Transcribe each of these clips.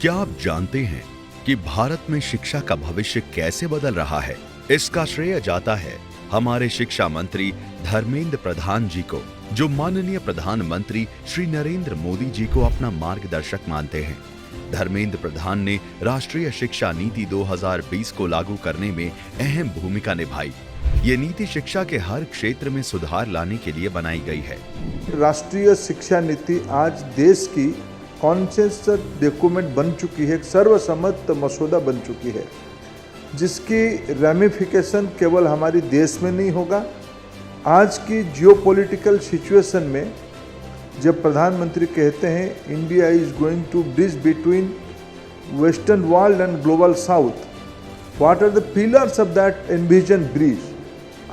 क्या आप जानते हैं कि भारत में शिक्षा का भविष्य कैसे बदल रहा है? इसका श्रेय जाता है हमारे शिक्षा मंत्री धर्मेंद्र प्रधान जी को, जो माननीय प्रधानमंत्री श्री नरेंद्र मोदी जी को अपना मार्गदर्शक मानते हैं। धर्मेंद्र प्रधान ने राष्ट्रीय शिक्षा नीति 2020 को लागू करने में अहम भूमिका निभाई। ये नीति शिक्षा के हर क्षेत्र में सुधार लाने के लिए बनाई गई है। राष्ट्रीय शिक्षा नीति आज देश की कॉन्सेंसस डॉक्यूमेंट बन चुकी है, एक सर्वसम्मत मसौदा बन चुकी है, जिसकी रेमिफिकेशन केवल हमारे देश में नहीं होगा। आज की जियोपॉलिटिकल सिचुएशन में जब प्रधानमंत्री कहते हैं India is going to bridge between western world and global south, what are the pillars of that envision bridge?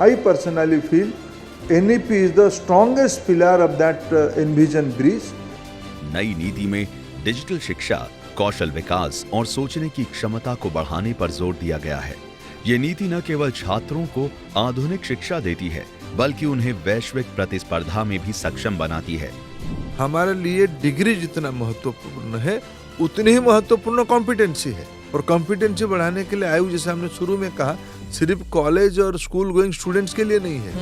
I personally feel NEP is the strongest pillar of that envision bridge. नई नीति में digital शिक्षा, कौशल विकास और सोचने की क्षमता को बढ़ाने पर जोर दिया गया है। ये नीति न केवल छात्रों को आधुनिक शिक्षा देती है, बल्कि उन्हें वैश्विक प्रतिस्पर्धा में भी सक्षम बनाती है। हमारे लिए डिग्री जितना महत्वपूर्ण है, उतनी ही महत्वपूर्ण कॉम्पिटेंसी है। और कॉम्पिटेंसी बढ़ाने के लिए आयु, जैसे हमने शुरू में कहा, सिर्फ कॉलेज और स्कूल गोइंग स्टूडेंट्स के लिए नहीं है।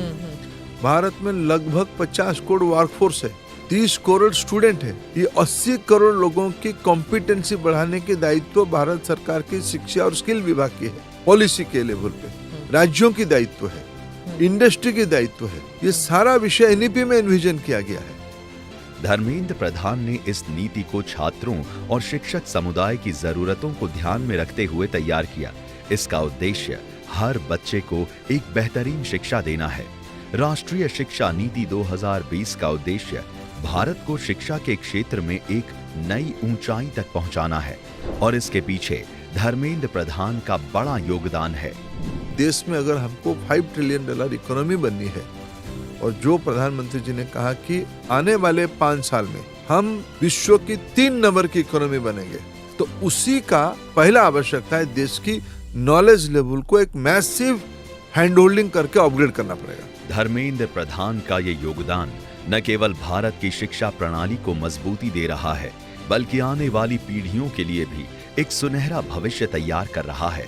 भारत में लगभग 50 करोड़ वर्कफोर्स है, 30 करोड़ स्टूडेंट है। ये 80 करोड़ लोगों की कॉम्पिटेंसी बढ़ाने के दायित्व भारत सरकार की शिक्षा और स्किल विभाग की है। पॉलिसी के लेवल पे राज्यों की दायित्व है, इंडस्ट्री की दायित्व है। ये सारा विषय NEP में एनविजन किया गया है। धर्मेंद्र प्रधान ने इस नीति को छात्रों और शिक्षक समुदाय की जरूरतों को ध्यान में रखते हुए तैयार किया। इसका उद्देश्य हर बच्चे को एक बेहतरीन शिक्षा देना है। राष्ट्रीय शिक्षा नीति 2020 का उद्देश्य भारत को शिक्षा के क्षेत्र में एक नई ऊंचाई तक पहुंचाना है और इसके पीछे धर्मेंद्र प्रधान का बड़ा योगदान है। देश में अगर हमको $5 ट्रिलियन इकोनॉमी बननी है, और जो प्रधानमंत्री जी ने कहा कि आने वाले 5 साल में हम विश्व की 3 नंबर की इकोनॉमी बनेंगे, तो उसी का पहला आवश्यकता है देश की नॉलेज लेवल को एक मैसिव हैंड होल्डिंग करके अपग्रेड करना पड़ेगा। धर्मेंद्र प्रधान का ये योगदान न केवल भारत की शिक्षा प्रणाली को मजबूती दे रहा है, बल्कि आने वाली पीढ़ियों के लिए भी एक सुनहरा भविष्य तैयार कर रहा है।